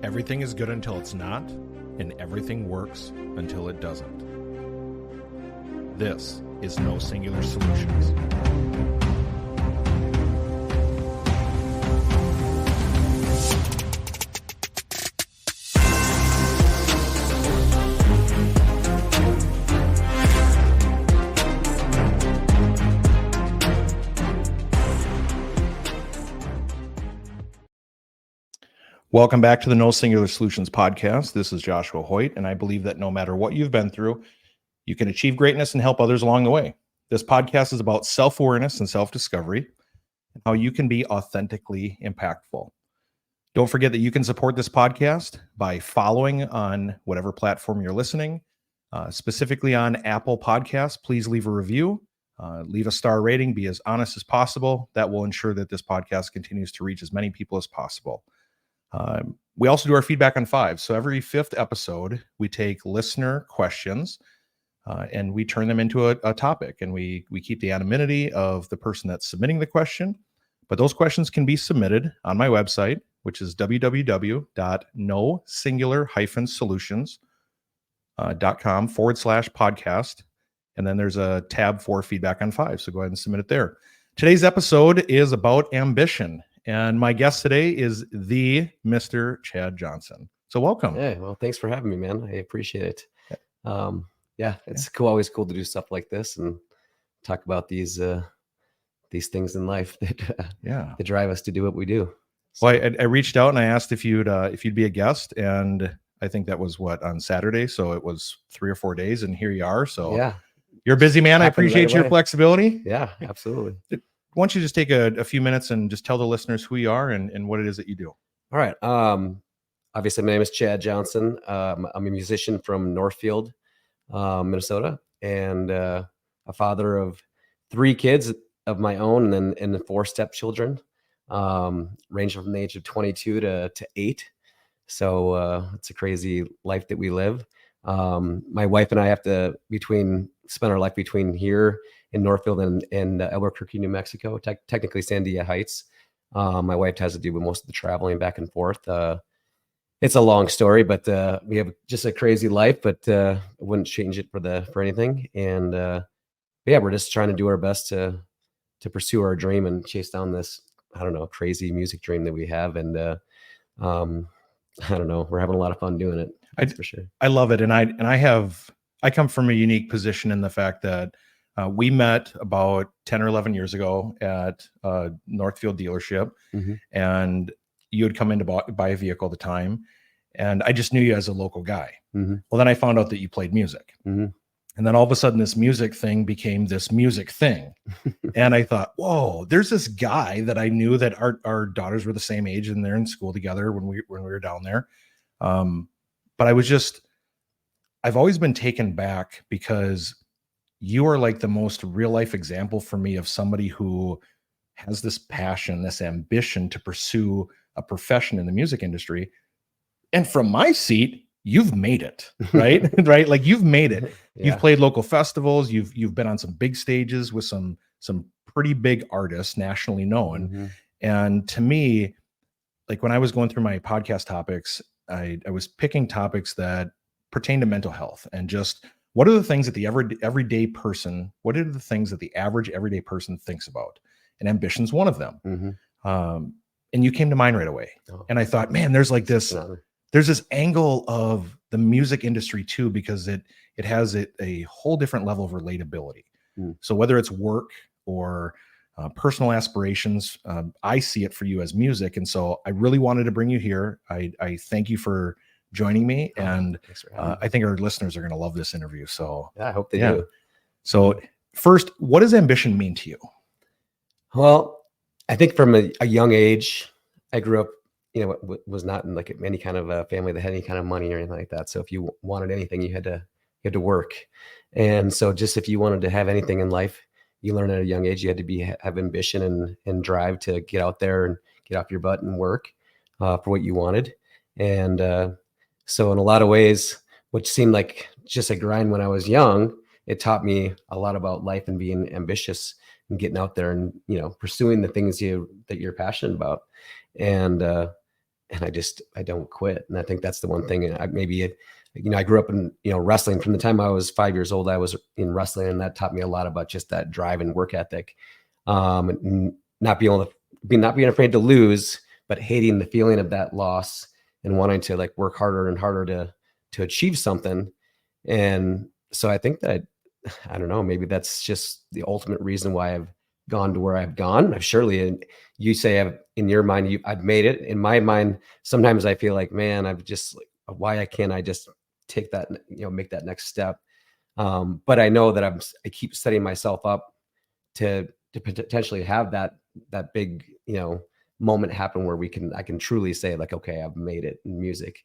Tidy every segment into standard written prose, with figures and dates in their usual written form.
Everything is good until it's not, and everything works until it doesn't. This is No Singular Solutions. Welcome back to the No Singular Solutions podcast. This is Joshua Hoyt, and I believe that no matter what you've been through, you can achieve greatness and help others along the way. This podcast is about self-awareness and self-discovery and how you can be authentically impactful. Don't forget that you can support this podcast by following on whatever platform you're listening, specifically on Apple Podcasts. Please leave a review, leave a star rating, be as honest as possible. That will ensure that this podcast continues to reach as many people as possible. We also do our feedback on five. So every fifth episode, we take listener questions and we turn them into a topic, and we keep the anonymity of the person that's submitting the question. But those questions can be submitted on my website, which is www.nosingular-solutions.com/podcast. And then there's a tab for feedback on five. So go ahead and submit it there. Today's episode is about ambition. And my guest today is the Mr. Chad Johnson. So welcome. Yeah, well, thanks for having me, man. I appreciate it. It's cool. Always cool to do stuff like this and talk about these things in life that drive us to do what we do. So, well, I reached out and I asked if you'd be a guest, and I think that was on Saturday. So it was 3 or 4 days, and here you are. So yeah, you're a busy man. I appreciate your flexibility. Yeah, absolutely. Why don't you just take a few minutes and just tell the listeners who you are and what it is that you do? All right. Obviously, my name is Chad Johnson. I'm a musician from Northfield, Minnesota, and a father of 3 kids of my own, and then 4 stepchildren, ranging from the age of 22 to 8. So it's a crazy life that we live. My wife and I have to spend our life between here in Northfield and Albuquerque, New Mexico, technically Sandia Heights. My wife has to do with most of the traveling back and forth. It's a long story, but we have just a crazy life, but I wouldn't change it for anything. And we're just trying to do our best to pursue our dream and chase down this, crazy music dream that we have. And we're having a lot of fun doing it. That's for sure. I love it. And I come from a unique position in the fact that we met about 10 or 11 years ago at a Northfield dealership, and you had come in to buy a vehicle at the time, and I just knew you as a local guy. Well, then I found out that you played music, and then all of a sudden this music thing became this music thing, and I thought, whoa, there's this guy that I knew that our daughters were the same age, and they're in school together when we were down there. But I've always been taken back because you are like the most real life example for me of somebody who has this passion, this ambition to pursue a profession in the music industry. And from my seat, you've made it, right? Right? Like you've made it. Yeah. You've played local festivals. You've been on some big stages with some pretty big artists, nationally known. And to me, like when I was going through my podcast topics, I was picking topics that pertain to mental health and just what are the things that the everyday person, what are the things that the average everyday person thinks about? And ambition's one of them. And you came to mind right away. And I thought, man, there's this angle of the music industry too, because it has a whole different level of relatability. So whether it's work or personal aspirations, I see it for you as music. And so I really wanted to bring you here. I thank you for joining me, and I think our listeners are going to love this interview. So yeah, I hope they do. So first, what does ambition mean to you? Well, I think from a young age, I grew up, was not in like any kind of a family that had any kind of money or anything like that. So if you wanted anything, you had to work. And so just if you wanted to have anything in life, you learn at a young age, you had to have ambition and drive to get out there and get off your butt and work for what you wanted. And so in a lot of ways, which seemed like just a grind when I was young, it taught me a lot about life and being ambitious and getting out there and, pursuing the things that you're passionate about. And I don't quit. And I think that's the one thing. And I grew up in, wrestling. From the time I was 5 years old, I was in wrestling, and that taught me a lot about just that drive and work ethic. And not being afraid to lose, but hating the feeling of that loss and wanting to like work harder and harder to achieve something. And so I think that I don't know, maybe that's just the ultimate reason why I've gone to where I've gone. I've surely, you say in your mind, I've made it. In my mind, sometimes I feel like, man, I've just like, why can't I just take that, make that next step? But I know that I keep setting myself up to potentially have that big, moment happen where I can truly say like, okay, I've made it in music.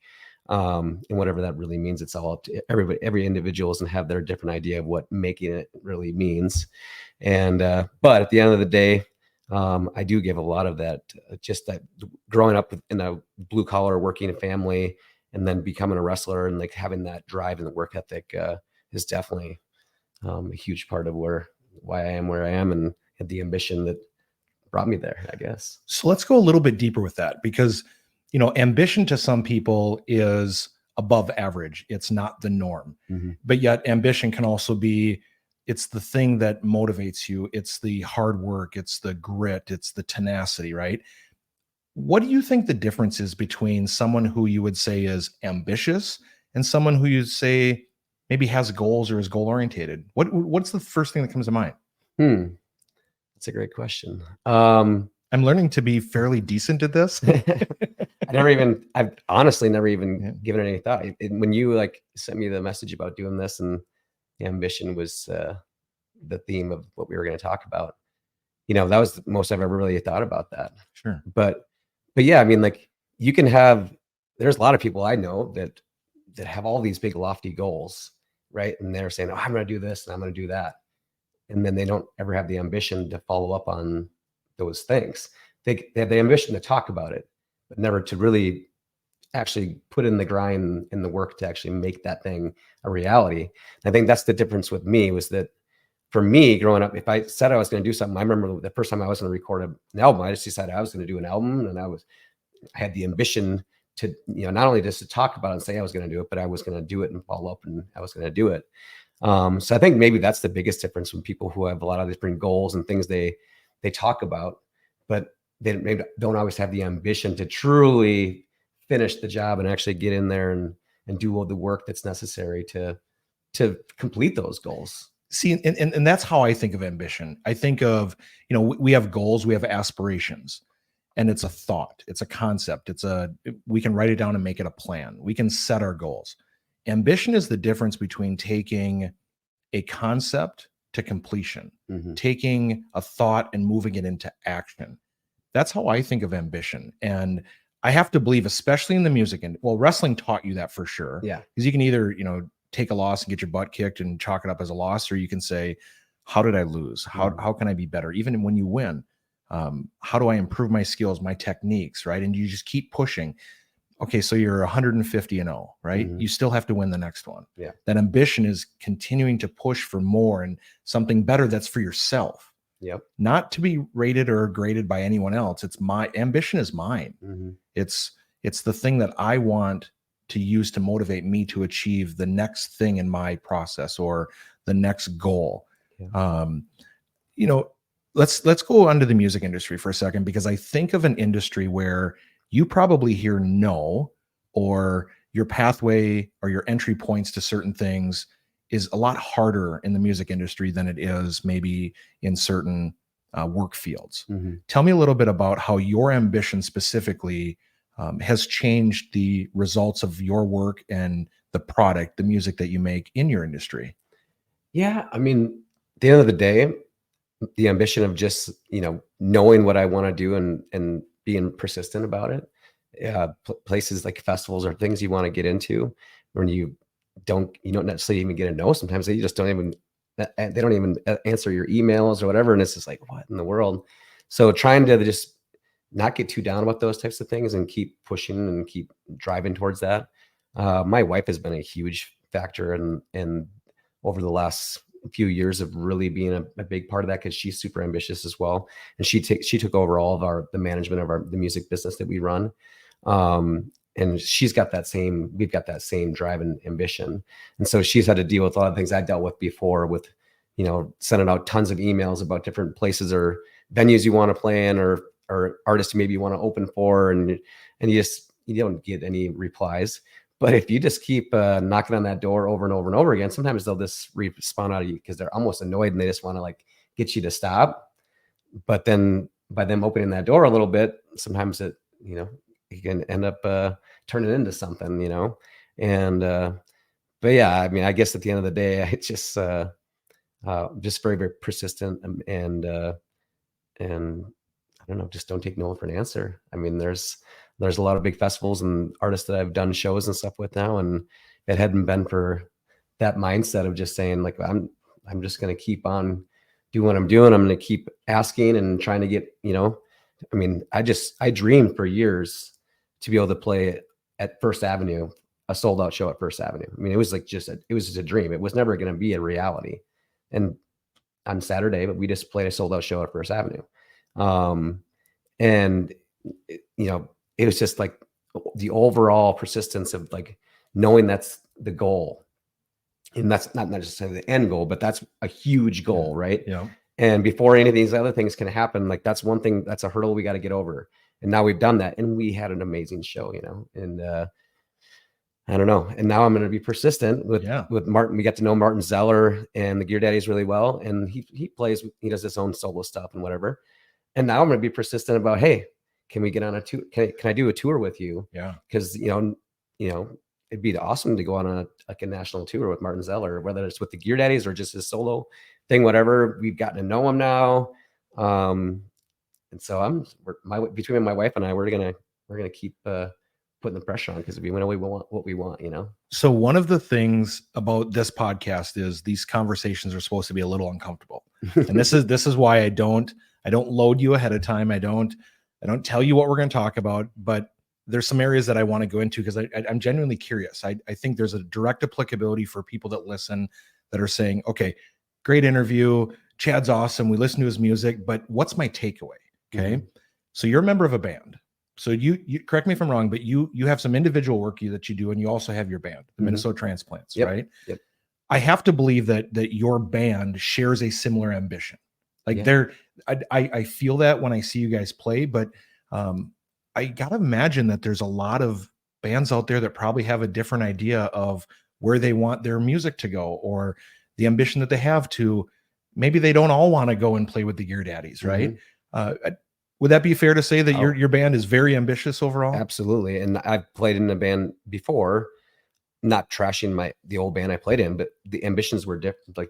And whatever that really means, it's all up to everybody. Every individual doesn't have their different idea of what making it really means. And, but at the end of the day, I do give a lot of that, just that growing up in a blue collar working family and then becoming a wrestler and like having that drive and the work ethic, is definitely, a huge part of why I am where I am and the ambition that brought me there, I guess. So let's go a little bit deeper with that, because ambition to some people is above average. It's not the norm. Mm-hmm. But yet ambition can also be, it's the thing that motivates you. It's the hard work. It's the grit. It's the tenacity, right? What do you think the difference is between someone who you would say is ambitious and someone who you say maybe has goals or is goal orientated? What's the first thing that comes to mind? That's a great question. I'm learning to be fairly decent at this. I've honestly never even given it any thought. When you like sent me the message about doing this, and the ambition was the theme of what we were going to talk about, that was the most I've ever really thought about that. Sure. But yeah, I mean, like there's a lot of people I know that have all these big lofty goals, right? And they're saying, oh, I'm going to do this and I'm going to do that. And then they don't ever have the ambition to follow up on those things. They have the ambition to talk about it, but never to really actually put in the grind and the work to actually make that thing a reality. I think that's the difference with me, was that for me growing up, if I said I was going to do something, I remember the first time I was going to record an album, I just decided I was going to do an album, and I had the ambition to, not only just to talk about it and say I was going to do it, but I was going to do it and follow up, and I was going to do it. So I think maybe that's the biggest difference when people who have a lot of different goals and things they talk about, but they maybe don't always have the ambition to truly finish the job and actually get in there and do all the work that's necessary to complete those goals. See, and that's how I think of ambition. I think of, we have goals, we have aspirations, and it's a thought, it's a concept, we can write it down and make it a plan. We can set our goals. Ambition is the difference between taking a concept to completion, taking a thought and moving it into action. That's how I think of ambition. And I have to believe, especially in the music and wrestling taught you that for sure. Yeah. Because you can either, take a loss and get your butt kicked and chalk it up as a loss, or you can say, how did I lose? How can I be better? Even when you win, how do I improve my skills, my techniques, right? And you just keep pushing. Okay, so you're 150-0, right? You still have to win the next one. Yeah. That ambition is continuing to push for more and something better that's for yourself. Yep. Not to be rated or graded by anyone else. It's my ambition is mine. It's the thing that I want to use to motivate me to achieve the next thing in my process or the next goal. Yeah. Let's go onto the music industry for a second, because I think of an industry where you probably hear no, or your pathway or your entry points to certain things is a lot harder in the music industry than it is maybe in certain work fields. Tell me a little bit about how your ambition specifically has changed the results of your work and the product, the music that you make in your industry. Yeah. I mean, at the end of the day, the ambition of just, knowing what I want to do and being persistent about it. Places like festivals are things you want to get into when you don't necessarily even get a no. Sometimes they just don't even answer your emails or whatever. And it's just like, what in the world? So trying to just not get too down about those types of things and keep pushing and keep driving towards that. My wife has been a huge factor in over the last few years of really being a big part of that, because she's super ambitious as well. And she took over all of the management of the music business that we run. And we've got that same drive and ambition. And so she's had to deal with a lot of things I dealt with before, with, sending out tons of emails about different places or venues you want to play in, or artists maybe you want to open for. And you don't get any replies. But if you just keep knocking on that door over and over and over again, sometimes they'll just respond out of you because they're almost annoyed and they just want to like get you to stop. But then by them opening that door a little bit, sometimes it, you can end up turning into something, and but yeah, I mean, I guess at the end of the day, it's just very, very persistent, and I don't know, just don't take no for an answer. I mean, there's a lot of big festivals and artists that I've done shows and stuff with now, and it hadn't been for that mindset of just saying like, I'm just going to keep on doing what I'm doing. I'm going to keep asking and trying to get, I mean, I dreamed for years to be able to play at First Avenue, a sold out show at First Avenue. I mean, it was like it was just a dream. It was never going to be a reality. And on Saturday, but we just played a sold out show at First Avenue. And it was just like the overall persistence of like knowing that's the goal. And that's not necessarily the end goal, but that's a huge goal, right? Yeah. And before any of these other things can happen, like that's one thing, that's a hurdle we got to get over. And now we've done that, and we had an amazing show, and I don't know. And now I'm going to be persistent with Martin. We got to know Martin Zeller and the Gear Daddies really well. And he does his own solo stuff and whatever. And now I'm going to be persistent about, hey, can we get on a tour? Can I do a tour with you? Yeah. Cause it'd be awesome to go on a national tour with Martin Zeller, whether it's with the Gear Daddies or just his solo thing, whatever. We've gotten to know him now. And so between my wife and I, we're gonna keep putting the pressure on, because we know we want what we want, So one of the things about this podcast is these conversations are supposed to be a little uncomfortable, and this is why I don't load you ahead of time. I don't tell you what we're going to talk about, but there's some areas that I want to go into because I'm genuinely curious. I think there's a direct applicability for people that listen that are saying, okay, great interview, Chad's awesome, we listen to his music, but what's my takeaway? Okay. Mm-hmm. So you're a member of a band. So you correct me if I'm wrong, but you have some individual work that you do, and you also have your band, the Minnesota Transplants, right? Yep. I have to believe that your band shares a similar ambition. Like I feel that when I see you guys play, but I gotta imagine that there's a lot of bands out there that probably have a different idea of where they want their music to go, or the ambition that they have to. Maybe they don't all want to go and play with the Gear Daddies, right? Would that be fair to say that your band is very ambitious overall? Absolutely. And I've played in a band before, not trashing the old band I played in, but the ambitions were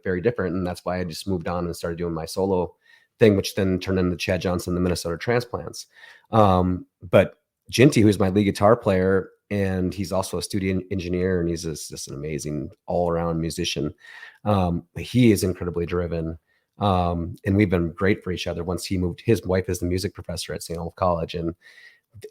very different. And that's why I just moved on and started doing my solo thing, which then turned into Chad Johnson, the Minnesota Transplants. But Jinty, who's my lead guitar player, and he's also a studio engineer, and he's just an amazing all-around musician. He is incredibly driven. And we've been great for each other. Once his wife is the music professor at St. Olaf College, and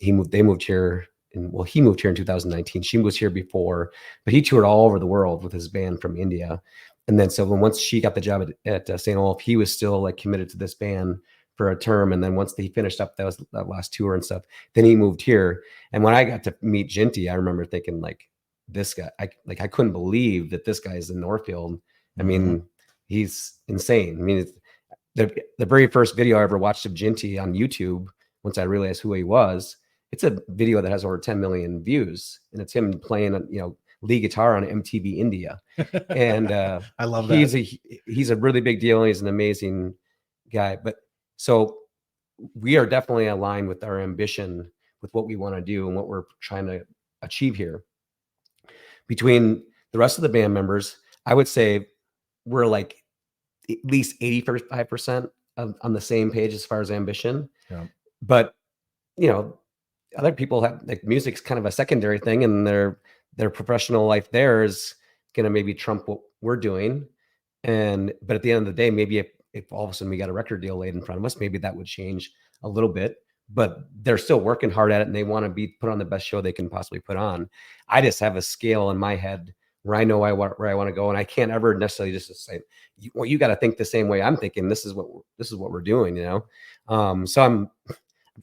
they moved here. He moved here in 2019. She was here before, but he toured all over the world with his band from India. And then once she got the job at St. Olaf, he was still like committed to this band for a term. And then once he finished up that last tour and stuff, then he moved here. And when I got to meet Jinty, I remember thinking like, this guy, I couldn't believe that this guy is in Northfield. I mean, he's insane. I mean, the very first video I ever watched of Jinty on YouTube, once I realized who he was, it's a video that has over 10 million views, and it's him playing, lead guitar on MTV India. And I love that. He's a really big deal, and he's an amazing guy. But so we are definitely aligned with our ambition, with what we want to do and what we're trying to achieve here. Between the rest of the band members, I would say we're like at least 85% on the same page as far as ambition. Yeah. But, other people have, like, music's kind of a secondary thing, and their professional life there is going to maybe trump what we're doing. But at the end of the day, maybe if all of a sudden we got a record deal laid in front of us, maybe that would change a little bit. But they're still working hard at it, and they want to be put on the best show they can possibly put on. I just have a scale in my head where I know where I want to go, and I can't ever necessarily just say, "Well, you got to think the same way I'm thinking." This is what we're doing, So I'm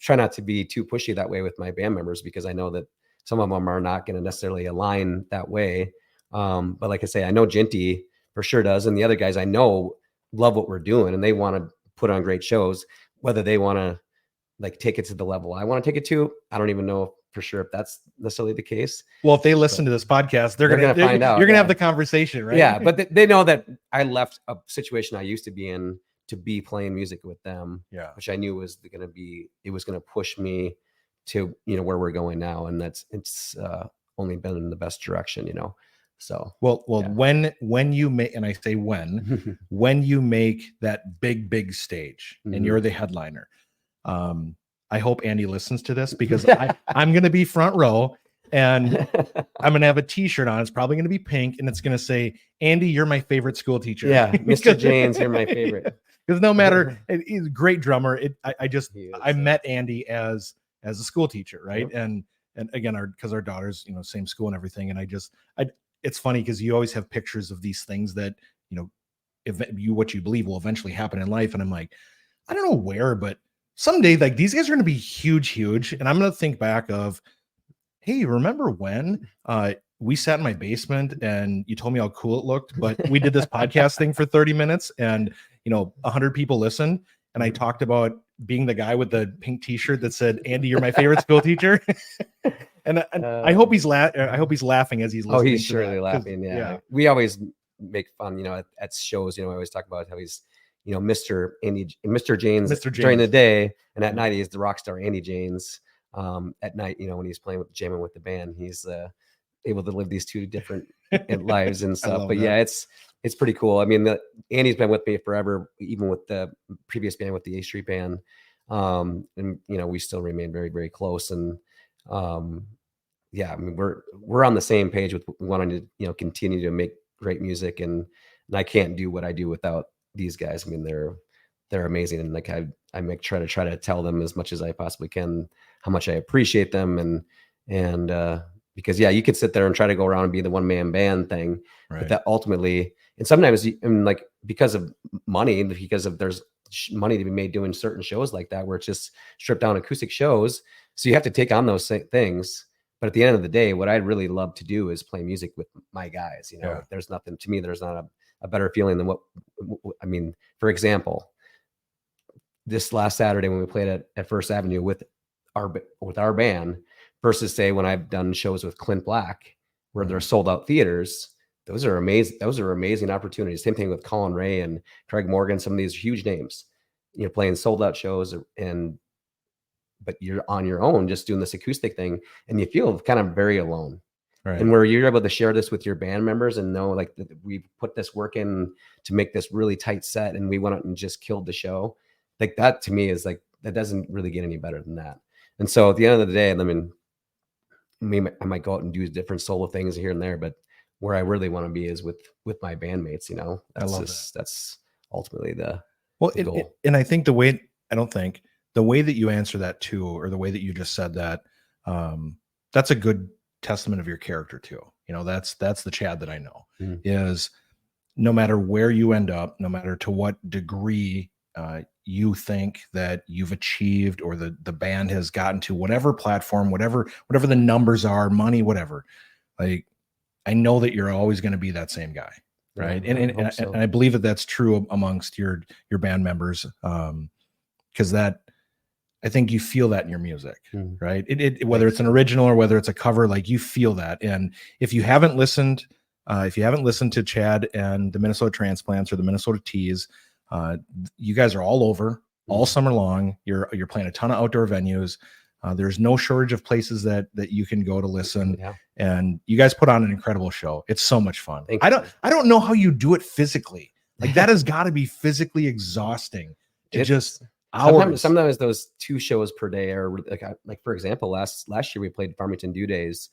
try not to be too pushy that way with my band members, because I know that some of them are not going to necessarily align that way. But like I say, I know Jinty for sure does. And the other guys I know love what we're doing, and they want to put on great shows. Whether they want to like take it to the level I want to take it to, I don't even know for sure if that's necessarily the case. Well, if they listen to this podcast, they're gonna find out. You're gonna have the conversation, right? Yeah, but they know that I left a situation I used to be in to be playing music with them, Yeah. which I knew was going to push me to, where we're going now. And it's only been in the best direction, So, well, yeah. when you make, and I say when you make that big stage and you're the headliner, I hope Andy listens to this, because I'm going to be front row, and I'm going to have a t-shirt on. It's probably going to be pink, and it's going to say, Andy, you're my favorite school teacher. Yeah. Mr. Janes, you're my favorite. Because no matter, he's a great drummer. I met Andy as a school teacher, right? Yep. And again, because our daughters, same school and everything. And it's funny because you always have pictures of these things that, what you believe will eventually happen in life. And I'm like, I don't know where, but someday, like, these guys are going to be huge. And I'm going to think back of, hey, remember when we sat in my basement and you told me how cool it looked, but we did this podcast thing for 30 minutes and, 100 people listened. And I talked about being the guy with the pink t-shirt that said, Andy, you're my favorite school teacher. and I hope he's laughing as he's listening. Oh, he's surely laughing. Yeah. We always make fun, at shows, I always talk about how he's, Mr. Janes during the day. And at night, he's the rock star Andy Janes. At night, when he's jamming with the band, he's able to live these two different lives and stuff. But yeah, it's pretty cool. I mean, Andy's been with me forever, even with the previous band, with the A Street Band. And we still remain very, very close. And yeah, I mean, we're on the same page with wanting to, continue to make great music. And I can't do what I do without these guys. I mean, they're amazing. And like I try to tell them as much as I possibly can how much I appreciate them. And because yeah, you could sit there and try to go around and be the one man band thing, right. But that ultimately, and sometimes like because of money, there's money to be made doing certain shows like that, where it's just stripped down acoustic shows. So you have to take on those things. But at the end of the day, what I'd really love to do is play music with my guys. Yeah. There's nothing to me. There's not a better feeling than I mean, for example, this last Saturday when we played at First Avenue with our band, versus say when I've done shows with Clint Black where they're sold out theaters. Those are amazing opportunities. Same thing with Colin Ray and Craig Morgan, some of these huge names, playing sold out shows, but you're on your own just doing this acoustic thing, and you feel kind of very alone. Right. And where you're able to share this with your band members and know like we put this work in to make this really tight set, and we went out and just killed the show. Like that to me is like, that doesn't really get any better than that. And so at the end of the day, I might go out and do different solo things here and there, but where I really want to be is with my bandmates. That's ultimately the goal. And I think the way that you answer that too, or the way that you just said that, that's a good testament of your character too. That's the Chad that I know. Mm-hmm. Is no matter where you end up, no matter to what degree you think that you've achieved, or the band has gotten to, whatever platform, whatever the numbers are, money, whatever, like, I know that you're always going to be that same guy. Right. Yeah, and I believe that that's true amongst your band members. Cause I think you feel that in your music, right? Whether it's an original or whether it's a cover, like you feel that. And if you haven't listened to Chad and the Minnesota Transplants or the Minnesota Tees, you guys are all over all summer long. You're playing a ton of outdoor venues. There's no shortage of places that you can go to listen. Yeah. And you guys put on an incredible show. It's so much fun. I don't know how you do it physically. Like that has got to be physically exhausting to just hours. Sometimes those 2 shows per day are like for example, last year we played Farmington Dew Days,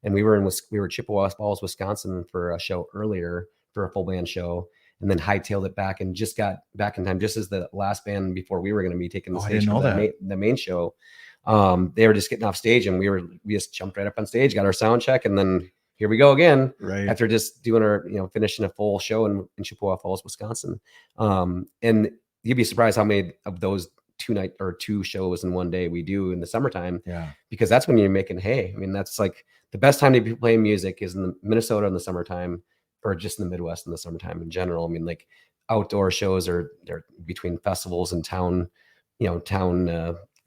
and we were Chippewa Falls, Wisconsin for a show earlier for a full band show, and then hightailed it back and just got back in time just as the last band before we were going to be taking the stage for the main show. They were just getting off stage, and we just jumped right up on stage, got our sound check, and then here we go again. Right. After just doing our, finishing a full show in Chippewa Falls, Wisconsin. And you'd be surprised how many of those two shows in one day we do in the summertime, Yeah. because that's when you're making hay. I mean, that's like the best time to be playing music is in Minnesota in the summertime, or just in the Midwest in the summertime in general. I mean, like outdoor shows they're between festivals and town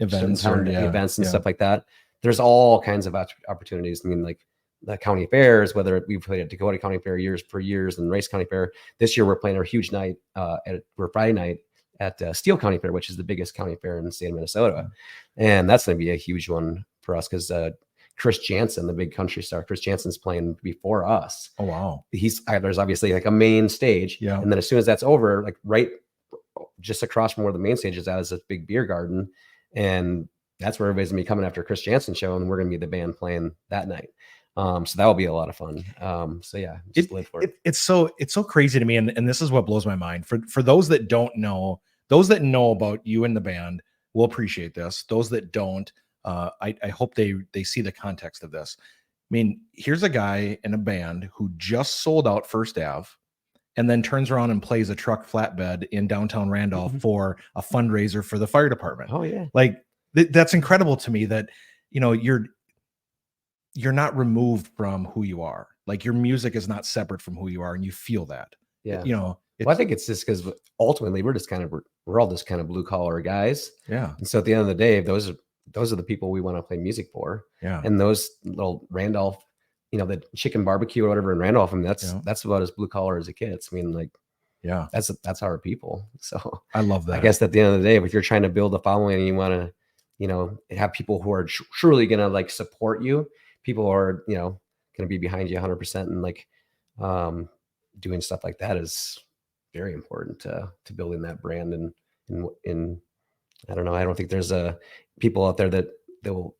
Events events and stuff like that. There's all kinds of opportunities. I mean, like the county fairs, whether we've played at Dakota County Fair years and Rice County Fair. This year we're playing our huge night we're Friday night at Steele County Fair, which is the biggest county fair in the state of Minnesota. And that's going to be a huge one for us because Chris Janson, the big country star, Chris Janson's playing before us. Oh, wow. There's obviously like a main stage. Yeah. And then as soon as that's over, like right just across from where the main stage is at is this big beer garden. And that's where everybody's gonna be coming after Chris Janson show. And we're going to be the band playing that night. So that will be a lot of fun. So yeah, just live for it. It's so crazy to me. And this is what blows my mind for those that don't know, those that know about you and the band will appreciate this. Those that don't, I hope they see the context of this. I mean, here's a guy in a band who just sold out First Ave and then turns around and plays a truck flatbed in downtown Randolph for a fundraiser for the fire department. Oh yeah. Like that's incredible to me that, you're not removed from who you are. Like your music is not separate from who you are, and you feel that. Yeah. Well, I think it's just because ultimately we're all just kind of blue collar guys. Yeah. And so at the end of the day, those are the people we want to play music for. Yeah. And those little Randolph, the chicken barbecue or whatever in Randolph, I mean, that's about as blue collar as it gets. I mean, like, yeah, that's our people. So I love that. I guess at the end of the day, if you're trying to build a following and you want to, have people who are truly going to like support you, people who are, going to be behind you 100% and like, doing stuff like that is very important to building that brand. And I don't know. I don't think there's people out there that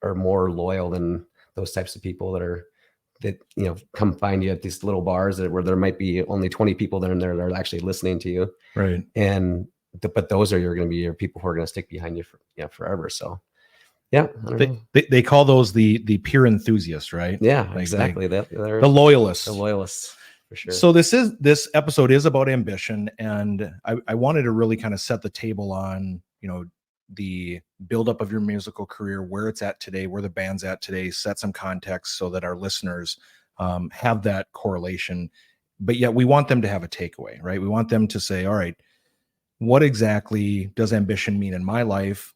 are more loyal than those types of people that come find you at these little bars where there might be only 20 people there and that are actually listening to you. Right. But those are going to be your people who are going to stick behind you forever. So yeah, they call those the peer enthusiasts, right? Yeah, exactly. The loyalists. The loyalists. For sure. So this episode is about ambition, and I wanted to really kind of set the table on the buildup of your musical career, where it's at today, where the band's at today, set some context so that our listeners have that correlation. But yet we want them to have a takeaway, right? We want them to say, all right, what exactly does ambition mean in my life?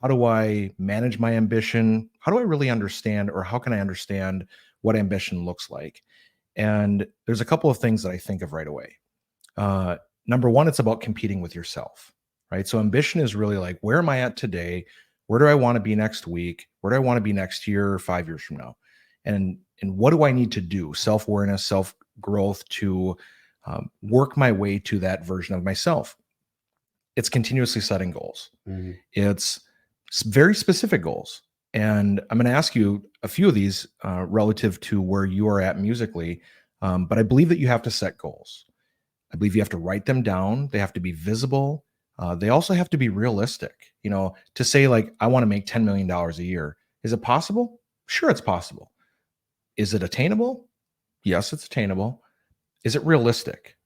How do I manage my ambition? How do I really understand, or how can I understand what ambition looks like? And there's a couple of things that I think of right away. Number one, it's about competing with yourself, right? So ambition is really like, where am I at today? Where do I want to be next week? Where do I want to be next year or 5 years from now? And what do I need to do? Self-awareness, self-growth to work my way to that version of myself. It's continuously setting goals. Mm-hmm. It's very specific goals. And I'm going to ask you a few of these relative to where you are at musically. But I believe that you have to set goals. I believe you have to write them down. They have to be visible. They also have to be realistic. To say like, I want to make $10 million a year. Is it possible? Sure, it's possible. Is it attainable? Yes, it's attainable. Is it realistic?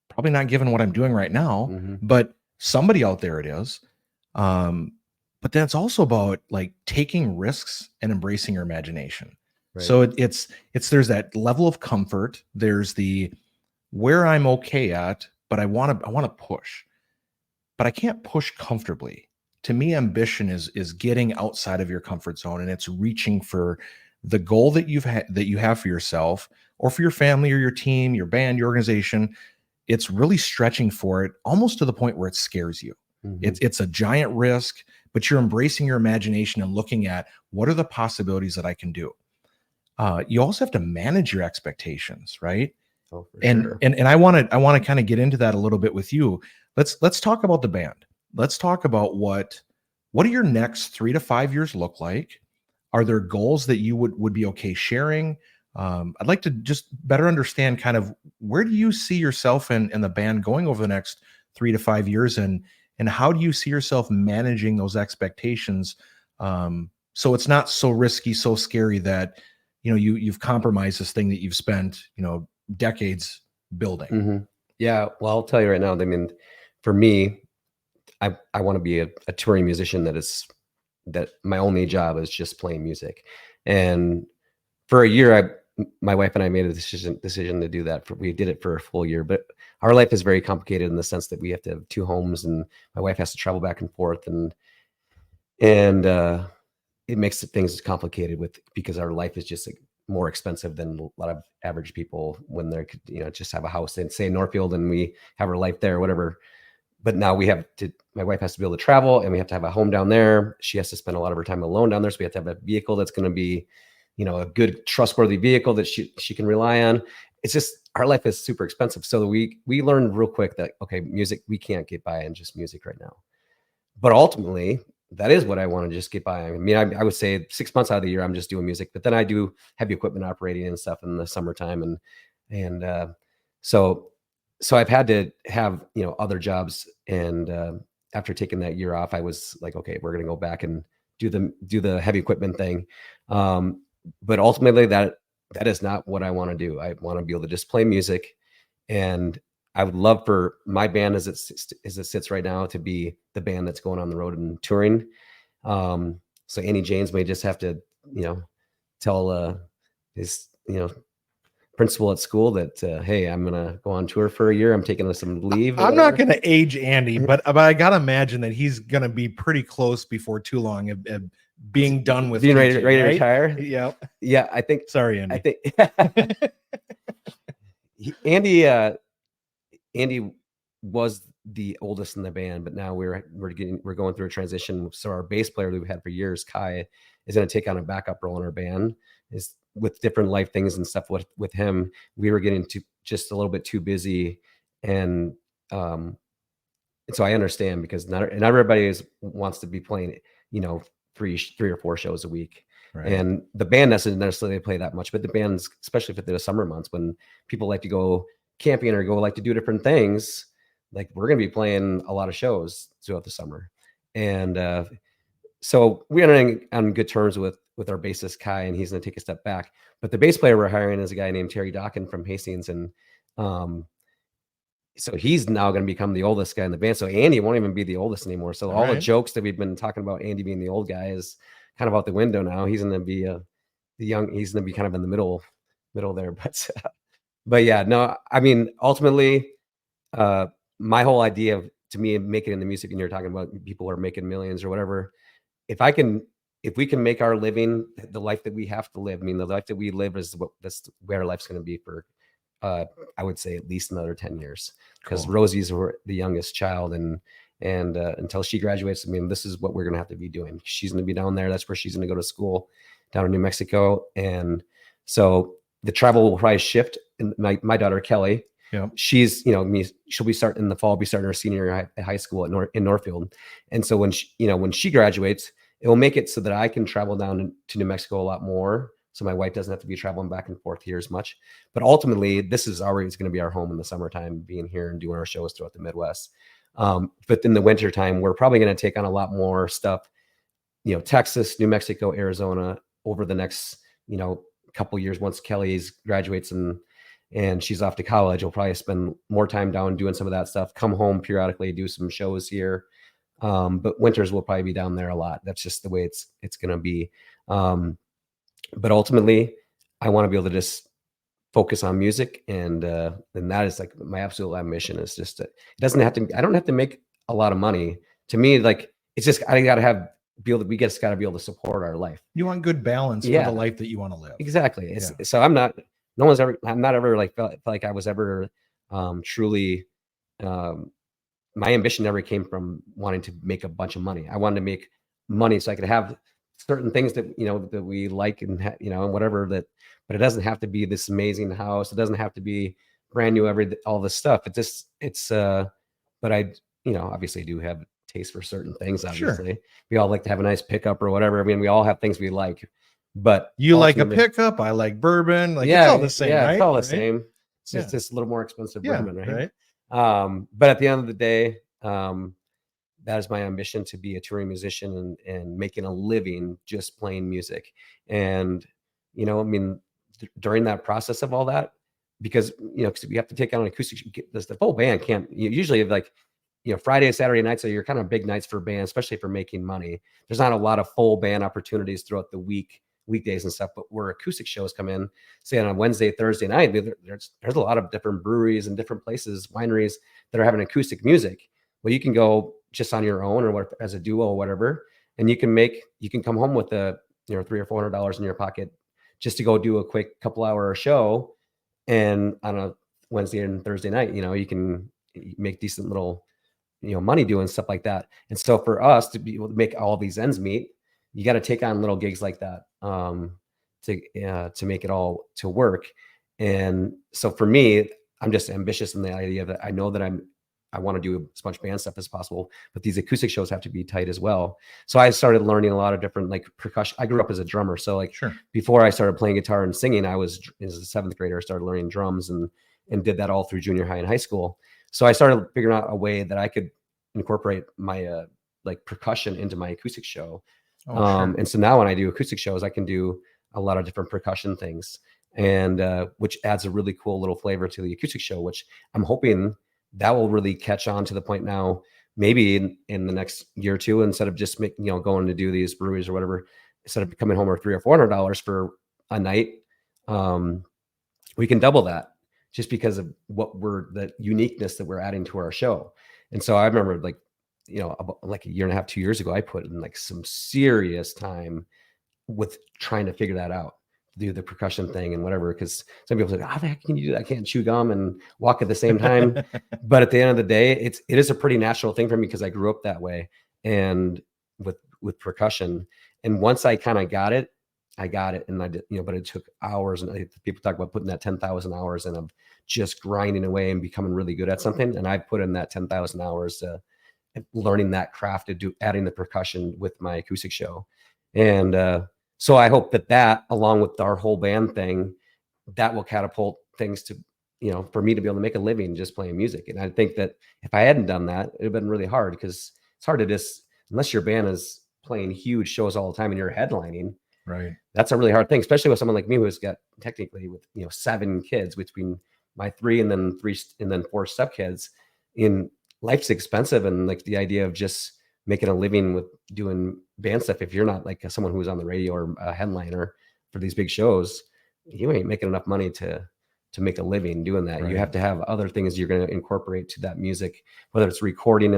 Probably not given what I'm doing right now, but somebody out there it is. But that's also about like taking risks and embracing your imagination. Right. So it's there's that level of comfort. There's the where I'm okay at, but I want to push, but I can't push comfortably. To me, ambition is getting outside of your comfort zone, and it's reaching for the goal that you have for yourself or for your family or your team, your band, your organization. It's really stretching for it almost to the point where it scares you. It's a giant risk, but you're embracing your imagination and looking at what are the possibilities that I can do. You also have to manage your expectations, right? Oh, for and, sure. and I want to kind of get into that a little bit with you. Let's talk about the band. Let's talk about what do your next 3 to 5 years look like? Are there goals that you would be okay sharing? I'd like to just better understand kind of where do you see yourself and the band going over the next 3 to 5 years, and how do you see yourself managing those expectations so it's not so risky, so scary that you've compromised this thing that you've spent decades building. Yeah, well, I'll tell you right now. I mean, for me, I want to be a touring musician that my only job is just playing music. And for a year, my wife and I made a decision to do that. We did it for a full year, but our life is very complicated in the sense that we have to have 2 homes, and my wife has to travel back and forth, and it makes things complicated because our life is just more expensive than a lot of average people when they're, just have a house in, say, Northfield, and we have our life there or whatever. But now my wife has to be able to travel, and we have to have a home down there. She has to spend a lot of her time alone down there. So we have to have a vehicle that's going to be, a good, trustworthy vehicle that she can rely on. It's just, our life is super expensive. So we learned real quick that, okay, music, we can't get by in just music right now. But ultimately, that is what I want to just get by. I mean, I would say 6 months out of the year, I'm just doing music, but then I do heavy equipment operating and stuff in the summertime. So I've had to have, other jobs. And after taking that year off, I was like, okay, we're going to go back and do the heavy equipment thing. But ultimately that is not what I want to do. I want to be able to just play music, and I would love for my band as it sits right now to be the band that's going on the road and touring. So Andy James may just have to, tell his, principal at school that, hey, I'm going to go on tour for a year. I'm taking some leave. I'm not going to age Andy, but I got to imagine that he's going to be pretty close before too long of being done with being teaching, ready to right? retire. Yeah. Yeah. I think, sorry, Andy. I think Andy was the oldest in the band, but now we're going through a transition. So our bass player that we've had for years, Kai, is going to take on a backup role in our band. Is with different life things and stuff with him. We were getting just a little bit too busy, and so I understand, because not everybody wants to be playing, 3 or 4 shows a week. Right. And the band doesn't necessarily play that much, but the bands, especially for the summer months when people like to go camping or like to do different things, like we're going to be playing a lot of shows throughout the summer. And so we are on good terms with our bassist Kai, and he's going to take a step back. But the bass player we're hiring is a guy named Terry Dawkin from Hastings, and so he's now going to become the oldest guy in the band. So Andy won't even be the oldest anymore. So all the jokes that we've been talking about Andy being the old guy is kind of out the window now. He's going to be he's going to be kind of in the middle there. But yeah, no, I mean, ultimately, my whole idea to me making in the music, and you're talking about people who are making millions or whatever, if we can make our living the life that we have to live, I mean, the life that we live that's where our life's going to be for, I would say, at least another 10 years, because cool. Rosie's the youngest child, and until she graduates, I mean, this is what we're going to have to be doing. She's going to be down there. That's where she's going to go to school, down in New Mexico. And so the travel will probably shift. And my daughter, Kelly, she's, she'll be starting in the fall, be starting her senior year at high school in Northfield. And so when she graduates, it will make it so that I can travel down to New Mexico a lot more. So my wife doesn't have to be traveling back and forth here as much. But ultimately, this is always going to be our home in the summertime, being here and doing our shows throughout the Midwest. But in the wintertime, we're probably going to take on a lot more stuff, Texas, New Mexico, Arizona over the next, couple years. Once Kelly graduates and she's off to college, we'll probably spend more time down doing some of that stuff, come home periodically, do some shows here. But winters will probably be down there a lot. That's just the way it's going to be. But ultimately, I want to be able to just focus on music, and that is like my absolute ambition. Is just it doesn't have to. I don't have to make a lot of money. To me, like it's just we just got to be able to support our life. You want good balance for the life that you want to live. Exactly. So I'm not ever like felt like I was ever truly. My ambition never came from wanting to make a bunch of money. I wanted to make money so I could have certain things that, that we like and, and whatever that, but it doesn't have to be this amazing house. It doesn't have to be brand new, all this stuff. But I, obviously do have taste for certain things. Obviously sure. We all like to have a nice pickup or whatever. I mean, we all have things we like, but you like a pickup. I like bourbon. Like it's all the same, right? It's all the same. It's just a little more expensive bourbon, right? But at the end of the day, that is my ambition, to be a touring musician and making a living just playing music. And, I mean, during that process of all that, because, because we have to take on an acoustic, the whole band can't usually, like Friday, Saturday nights are your kind of big nights for bands, especially for making money. There's not a lot of full band opportunities throughout the weekdays and stuff, but where acoustic shows come in, say on a Wednesday, Thursday night, there's a lot of different breweries and different places, wineries that are having acoustic music. Well, you can go just on your own or as a duo or whatever, and you can come home with $300 or $400 in your pocket just to go do a quick couple hour show. And on a Wednesday and Thursday night, you can make decent little money doing stuff like that. And so for us to be able to make all these ends meet, you got to take on little gigs like that to make it all to work. And so for me, I'm just ambitious in the idea that I know that I want to do as much band stuff as possible, but these acoustic shows have to be tight as well. So I started learning a lot of different like percussion. I grew up as a drummer. So Sure. Before I started playing guitar and singing, as a 7th grader, I started learning drums and did that all through junior high and high school. So I started figuring out a way that I could incorporate my like percussion into my acoustic show. Sure. And so now when I do acoustic shows, I can do a lot of different percussion things, and which adds a really cool little flavor to the acoustic show, which I'm hoping that will really catch on to the point now, maybe in the next year or two, instead of just going to do these breweries or whatever, instead of coming home with $300 or $400 for a night, we can double that just because of the uniqueness that we're adding to our show. And so I remember about like a year and a half, 2 years ago, I put in like some serious time with trying to figure that out, do the percussion thing and whatever. Because some people say, how the heck can you do that? I can't chew gum and walk at the same time. But at the end of the day, it is a pretty natural thing for me because I grew up that way and with percussion. And once I kind of got it, I got it. And I did, but it took hours. And people talk about putting that 10,000 hours in of just grinding away and becoming really good at something. And I put in that 10,000 hours learning that craft to adding the percussion with my acoustic show. And so I hope that along with our whole band thing, that will catapult things to, for me to be able to make a living just playing music. And I think that if I hadn't done that, it'd have been really hard, because it's hard to just, unless your band is playing huge shows all the time and you're headlining, right? That's a really hard thing, especially with someone like me who's got technically with 7 kids between my 3 and then 4 stepkids. In life's expensive, and like the idea of just making a living with doing band stuff, if you're not like someone who's on the radio or a headliner for these big shows, you ain't making enough money to make a living doing that. Right. You have to have other things you're going to incorporate to that music, whether it's recording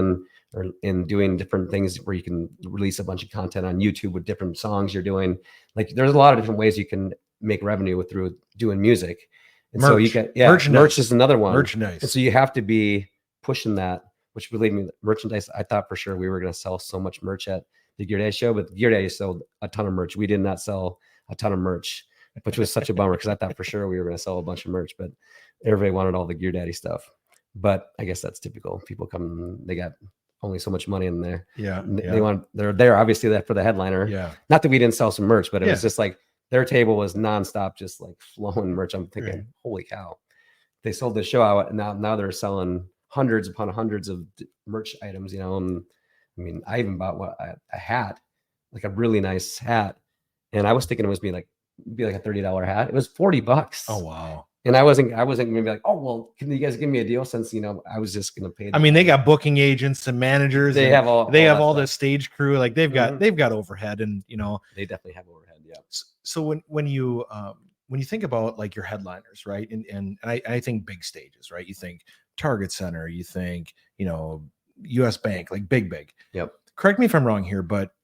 and doing different things where you can release a bunch of content on YouTube with different songs you're doing. Like there's a lot of different ways you can make revenue through doing music. And so you get, merch is another one. Merchandise. And so you have to be pushing that, which, believe me, merchandise, I thought for sure we were going to sell so much merch at the Gear Daddy show, but Gear Daddy sold a ton of merch. We did not sell a ton of merch, which was such a bummer, because I thought for sure we were going to sell a bunch of merch, but everybody wanted all the Gear Daddy stuff. But I guess that's typical. People come, they got only so much money in there. Yeah. They're there obviously that for the headliner. Yeah. Not that we didn't sell some merch, but it was just like their table was nonstop, just like flowing merch. I'm thinking, holy cow. They sold the show out, and now they're selling hundreds upon hundreds of merch items, and I mean, I even bought a hat, like a really nice hat, and I was thinking it was be like a $30 hat. It was $40. Oh wow! And I wasn't gonna be like, oh well, can you guys give me a deal, since I was just gonna pay. I mean, they got booking agents and managers. They have all the stage crew. Like they've got overhead, and they definitely have overhead. Yeah. So when you think about like your headliners, right, and I think big stages, right? You think Target Center, you think, US Bank, like big. Yep. Correct me if I'm wrong here, but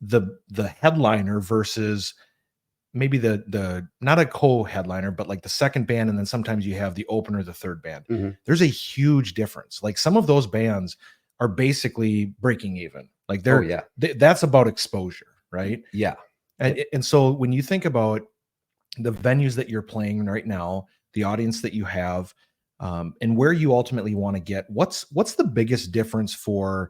the headliner versus maybe the not a co-headliner, but like the second band, and then sometimes you have the opener, the third band. Mm-hmm. There's a huge difference. Like some of those bands are basically breaking even. Like that's about exposure, right? Yeah. And so when you think about the venues that you're playing right now, the audience that you have, and where you ultimately want to get, what's the biggest difference for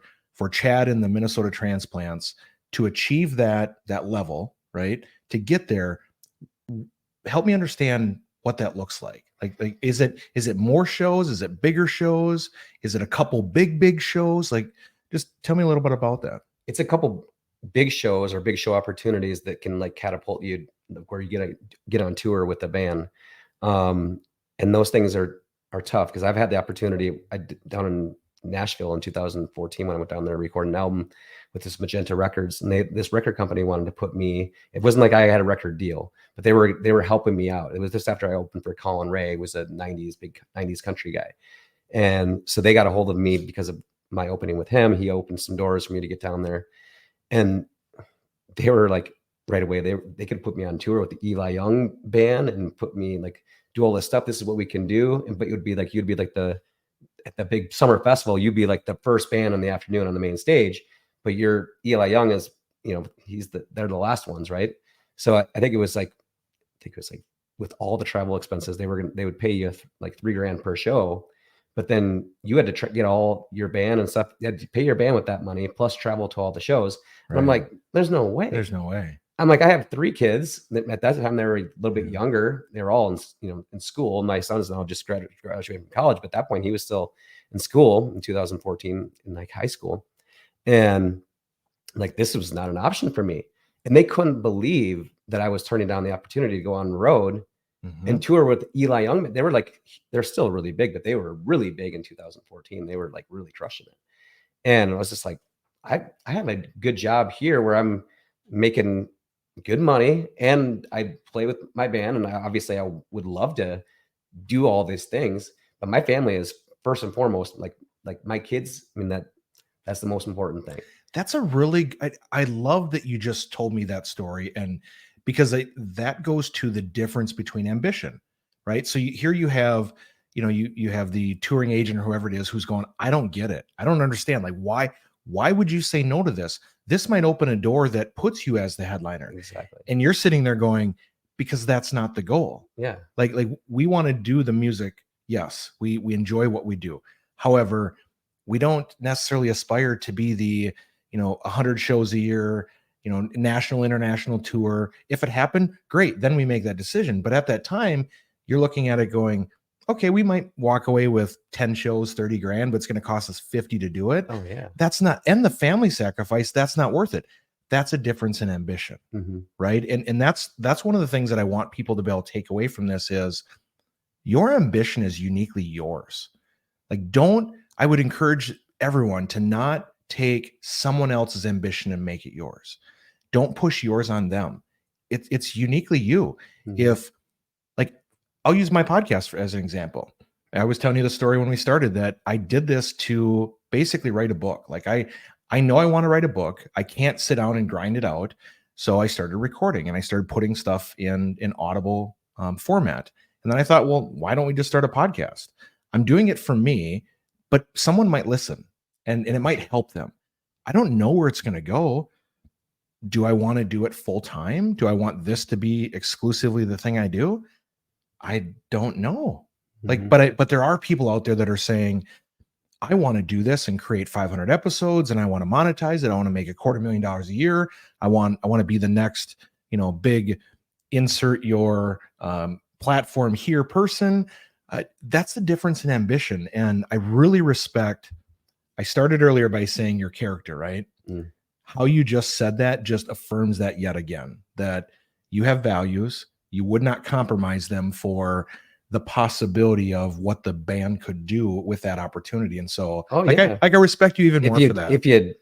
Chad and the Minnesota Transplants to achieve that level, right? To get there, help me understand what that looks like. Like is it more shows? Is it bigger shows? Is it a couple big shows? Like, just tell me a little bit about that. It's a couple big shows or big show opportunities that can like catapult you where you get on tour with the band. And those things are tough, because I've had the opportunity down in Nashville in 2014 when I went down there to record an album with this Magenta Records, and this record company wanted to put me. It wasn't like I had a record deal, but they were helping me out. It was just after I opened for Colin Ray, who was a big 90s country guy, and so they got a hold of me because of my opening with him. He opened some doors for me to get down there, and they were like right away they could put me on tour with the Eli Young band and put me like do all this stuff. This is what we can do, but you'd be like at the big summer festival, you'd be like the first band in the afternoon on the main stage, but your Eli Young is, they're the last ones, right? So I think it was like with all the travel expenses, they would pay you like $3,000 per show, but then you had to get all your band and stuff. You had to pay your band with that money plus travel to all the shows. And Right. I'm like, there's no way. There's no way. I'm like, I have 3 kids. At that time, they were a little bit younger. They were all in school. My son's now just graduated from college, but at that point, he was still in school in 2014 in like high school, and like this was not an option for me. And they couldn't believe that I was turning down the opportunity to go on the road and tour with Eli Young. They're still really big, but they were really big in 2014. They were like really crushing it, and I was just like, I have a good job here where I'm making good money and I play with my band, and obviously I would love to do all these things, but my family is first and foremost, like my kids. I mean, that's the most important thing. That's I love that you just told me that story, and because that goes to the difference between ambition, right? So here you have, you have the touring agent or whoever it is who's going, I don't get it. I don't understand. Like, why would you say no to this? This might open a door that puts you as the headliner. Exactly. And you're sitting there going, because that's not the goal. Yeah. Like we want to do the music. Yes, we enjoy what we do. However, we don't necessarily aspire to be the, 100 shows a year, national, international tour. If it happened, great. Then we make that decision. But at that time, you're looking at it going, okay, we might walk away with 10 shows, $30,000, but it's going to cost us 50 to do it. Oh yeah. That's not, and the family sacrifice, that's not worth it. That's a difference in ambition. Right. And that's one of the things that I want people to be able to take away from this is your ambition is uniquely yours. Like, I would encourage everyone to not take someone else's ambition and make it yours. Don't push yours on them. It's uniquely you. If, like, I'll use my podcast as an example. I was telling you the story when we started that I did this to basically write a book. Like I know I want to write a book. I can't sit down and grind it out. So I started recording and I started putting stuff in Audible format. And then I thought, well, why don't we just start a podcast? I'm doing it for me, but someone might listen and it might help them. I don't know where it's going to go. Do I want to do it full time? Do I want this to be exclusively the thing I do? I don't know. Like, but there are people out there that are saying, I want to do this and create 500 episodes and I want to monetize it. I want to make $250,000 a year. I want to be the next, big insert your platform here person. That's the difference in ambition. And I really respect, I started earlier by saying your character, right? How you just said that just affirms that yet again, that you have values. You would not compromise them for the possibility of what the band could do with that opportunity. And so I respect you even more for that. If you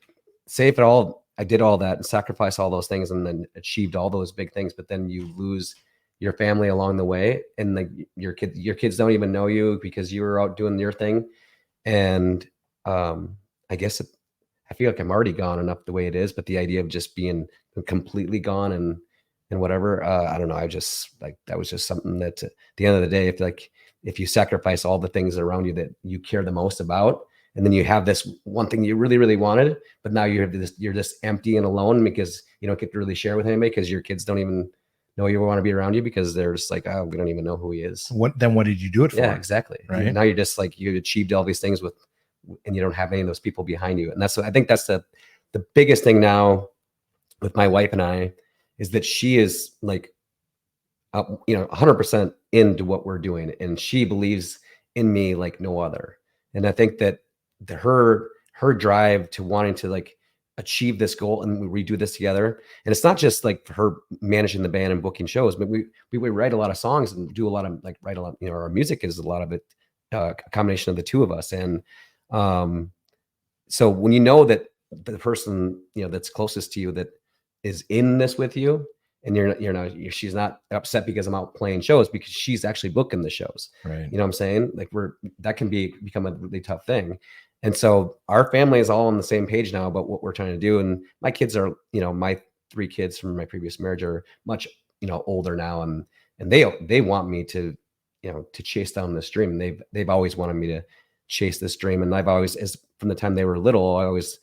say if it all, I did all that and sacrifice all those things and then achieved all those big things, but then you lose your family along the way. And like your kids don't even know you because you were out doing your thing. And I guess I feel like I'm already gone enough the way it is, but the idea of just being completely gone and whatever, I don't know. I just like, that was just something that at the end of the day, if you sacrifice all the things around you that you care the most about, and then you have this one thing you really, really wanted, but now you're just empty and alone because you don't get to really share with anybody because your kids don't even know you want to be around you because they're just like, oh, we don't even know who he is. What did you do it for? Yeah, exactly. Right. Now you're just like, you achieved all these things and you don't have any of those people behind you. And I think that's the biggest thing now with my wife and I, is that she is like, 100% into what we're doing. And she believes in me like no other. And I think that her drive to wanting to like achieve this goal and we redo this together. And it's not just like her managing the band and booking shows, but we write a lot of songs and do a lot of write a lot, our music is a lot of it, a combination of the two of us. And So when you know that the person, that's closest to you that is in this with you, and she's not upset because I'm out playing shows, because she's actually booking the shows. Right. You know what I'm saying? Like that can become a really tough thing. And so our family is all on the same page now about what we're trying to do. And my kids are, my 3 kids from my previous marriage are much, older now. And they want me to, to chase down this dream. They've always wanted me to chase this dream. And I've always, from the time they were little, I always,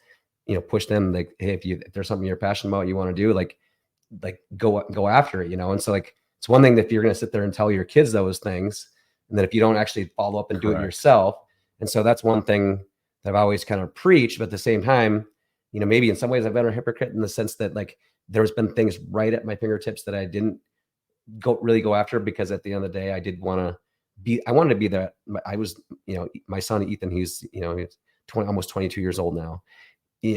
push them like, hey, if there's something you're passionate about, you want to do, like go after it, And so like, it's one thing that if you're going to sit there and tell your kids those things, and then if you don't actually follow up and do it yourself. And so that's one thing that I've always kind of preached, but at the same time, maybe in some ways I've been a hypocrite in the sense that like, there's been things right at my fingertips that I didn't really go after, because at the end of the day, I wanted to be that. I was, my son, Ethan, he's 20, almost 22 years old now.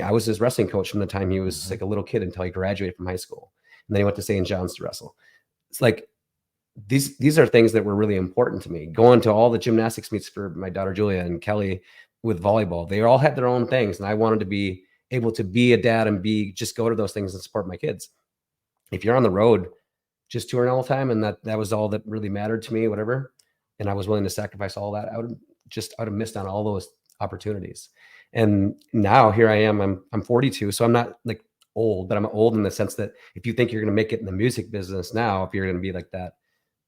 I was his wrestling coach from the time he was like a little kid until he graduated from high school. And then he went to St. John's to wrestle. It's like, these are things that were really important to me. Going to all the gymnastics meets for my daughter, Julia, and Kelly with volleyball, they all had their own things. And I wanted to be able to be a dad and just go to those things and support my kids. If you're on the road, just touring all the time, and that was all that really mattered to me, whatever, and I was willing to sacrifice all that, I would have missed on all those opportunities. And now here I am, I'm 42. So I'm not like old, but I'm old in the sense that if you think you're going to make it in the music business now, if you're going to be like that,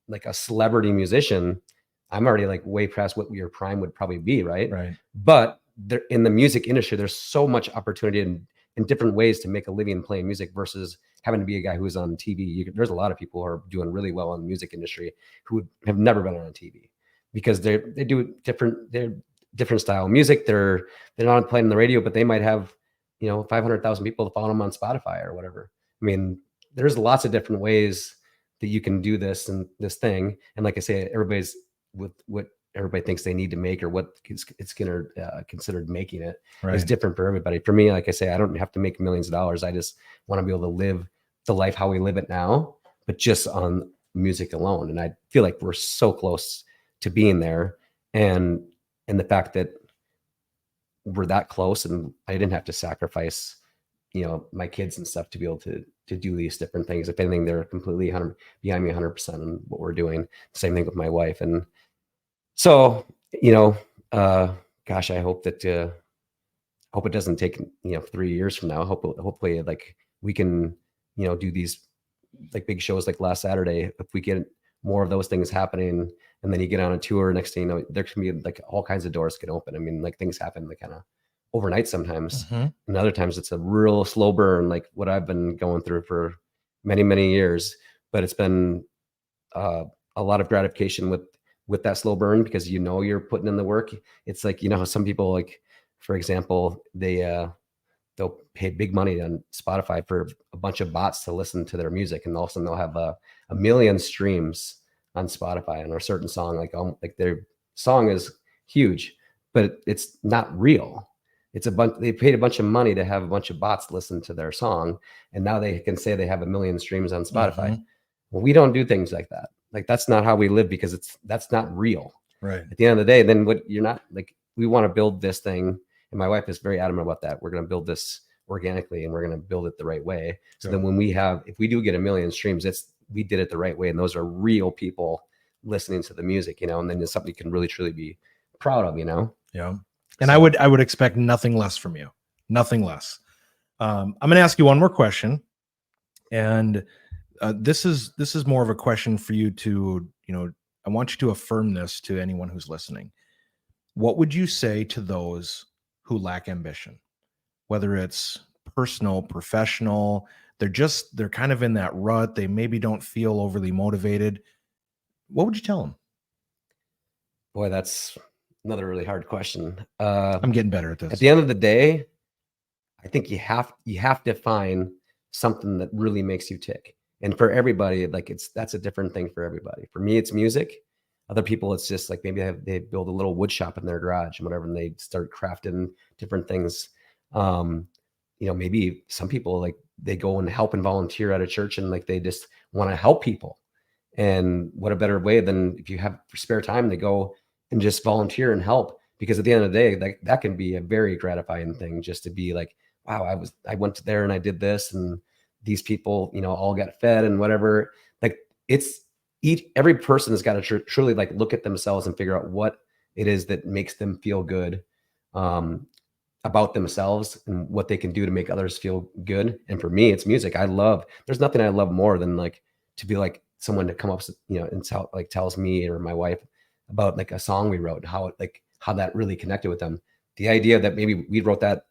like a celebrity musician, I'm already like way past what your prime would probably be. Right. But in the music industry, there's so much opportunity in different ways to make a living playing music versus having to be a guy who's on TV. There's a lot of people who are doing really well in the music industry who have never been on TV, because they do different style music. They're not playing on the radio, but they might have, 500,000 people follow them on Spotify or whatever. I mean, there's lots of different ways that you can do this and this thing. And like I say, everybody's with what everybody thinks they need to make, or what it's considered making it is different for everybody. For me, like I say, I don't have to make millions of dollars. I just want to be able to live the life how we live it now, but just on music alone. And I feel like we're so close to being there. And the fact that we're that close, and I didn't have to sacrifice, my kids and stuff to be able to do these different things. If anything, they're completely behind me 100% on what we're doing. Same thing with my wife. And so, gosh, I hope that, hope it doesn't take, 3 years from now. Hopefully like we can, do these like big shows like last Saturday. If we get more of those things happening, and then you get on a tour, next thing you know, there can be like all kinds of doors can open. I mean, like things happen like kind of overnight sometimes. And other times it's a real slow burn, like what I've been going through for many, many years. But it's been a lot of gratification with that slow burn, because you're putting in the work. It's like, how some people, like, for example, they'll pay big money on Spotify for a bunch of bots to listen to their music, and all of a sudden they'll have a million streams on Spotify on a certain song. Like their song is huge, but it's not real. It's they paid a bunch of money to have a bunch of bots listen to their song, and now they can say they have a million streams on Spotify. Well, we don't do things like that. Like, that's not how we live, because that's not real. Right. At the end of the day, then we want to build this thing. And my wife is very adamant about that. We're going to build this organically, and we're going to build it the right way. So then if we do get a million streams, we did it the right way. And those are real people listening to the music, and then it's something you can really, truly be proud of, Yeah. And I would expect nothing less from you. Nothing less. I'm going to ask you one more question. And this is more of a question for you to, I want you to affirm this to anyone who's listening. What would you say to those who lack ambition, whether it's personal, professional? They're kind of in that rut. They maybe don't feel overly motivated. What would you tell them? Boy, that's another really hard question. I'm getting better at this. At the end of the day, I think you have to find something that really makes you tick. And for everybody, like that's a different thing for everybody. For me, it's music. Other people, it's just like maybe they build a little wood shop in their garage and whatever, and they start crafting different things. Maybe some people, like, they go and help and volunteer at a church, and like they just want to help people. And what a better way than, if you have spare time, to go and just volunteer and help. because at the end of the day, that can be a very gratifying thing, just to be like, wow, I went there and I did this, and these people, all got fed and whatever. Like, every person has got to truly like look at themselves and figure out what it is that makes them feel good about themselves and what they can do to make others feel good. And for me, it's music. There's nothing I love more than like to be like someone to come up, and tells me or my wife about like a song we wrote, how that really connected with them. The idea that maybe we wrote that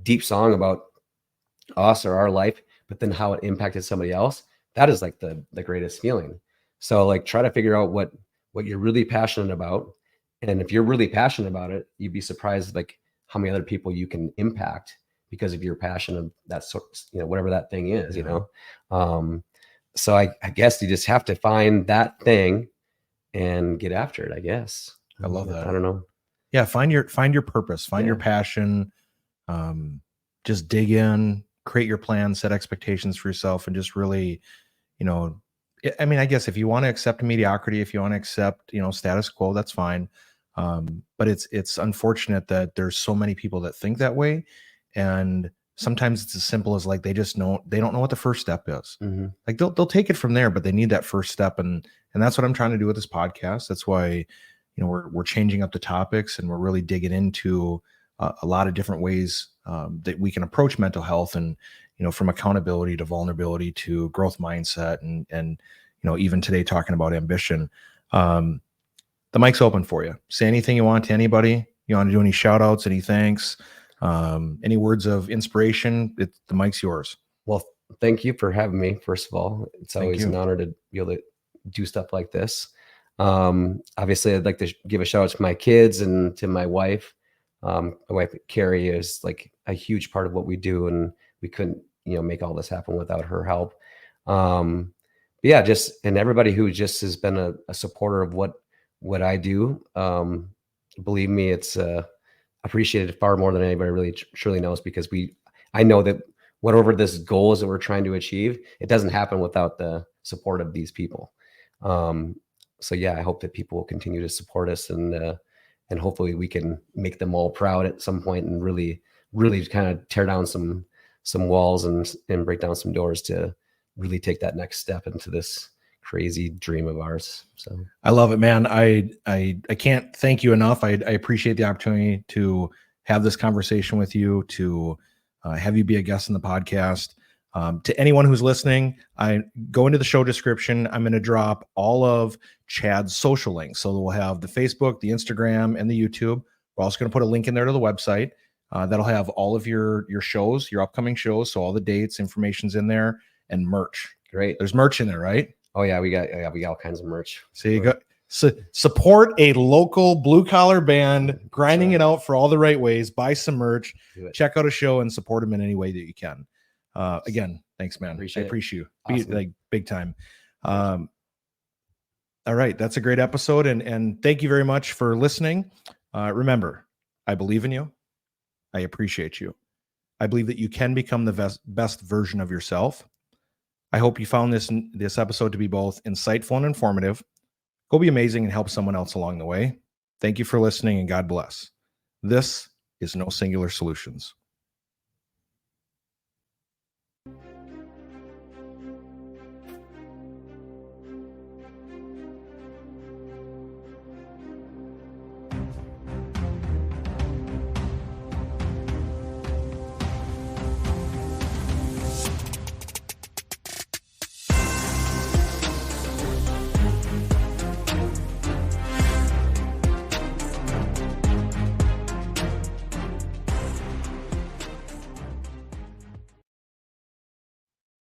deep song about us or our life, but then how it impacted somebody else, that is like the greatest feeling. So like, try to figure out what you're really passionate about. And if you're really passionate about it, you'd be surprised like how many other people you can impact because of your passion of that sort, whatever that thing is, so I guess you just have to find that thing and get after it, I guess. I love that. I don't know. Yeah. Find your purpose, find your passion. Just dig in, create your plan, set expectations for yourself, and just really, I mean, I guess if you want to accept mediocrity, if you want to accept, status quo, that's fine. But it's unfortunate that there's so many people that think that way. And sometimes it's as simple as like, they don't know what the first step is. Mm-hmm. Like they'll take it from there, but they need that first step. And that's what I'm trying to do with this podcast. That's why, we're changing up the topics, and we're really digging into a lot of different ways that we can approach mental health, and from accountability to vulnerability to growth mindset, and even today talking about ambition. The mic's open for you. Say anything you want to anybody. You want to do any shout outs, any thanks, any words of inspiration? The mic's yours. Well, thank you for having me. First of all, it's always an honor to be able to do stuff like this. Obviously, I'd like to give a shout out to my kids and to my wife. My wife Carrie is like a huge part of what we do, and we couldn't make all this happen without her help. But yeah, and everybody who just has been a supporter of what I do. Believe me, it's appreciated far more than anybody really truly knows, because I know that whatever this goal is that we're trying to achieve, it doesn't happen without the support of these people. So yeah, I hope that people will continue to support us, and hopefully we can make them all proud at some point, and really, really kind of tear down some walls and break down some doors to really take that next step into this crazy dream of ours. So I love it, man. I can't thank you enough. I appreciate the opportunity to have this conversation with you, to have you be a guest in the podcast. To anyone who's listening, I go into the show description. I'm going to drop all of Chad's social links. So we'll have the Facebook, the Instagram, and the YouTube. We're also going to put a link in there to the website. That'll have all of your shows, your upcoming shows. So all the dates, information's in there, and merch. Great. There's merch in there, right? Oh yeah, we got all kinds of merch. So you go support a local blue collar band, grinding it out for all the right ways. Buy some merch, check out a show, and support them in any way that you can. Again, thanks, man. I appreciate you. Awesome. Like big time. All right, that's a great episode, and thank you very much for listening. Remember, I believe in you. I appreciate you. I believe that you can become the best version of yourself. I hope you found this episode to be both insightful and informative. Go be amazing and help someone else along the way. Thank you for listening, and God bless. This is No Singular Solutions.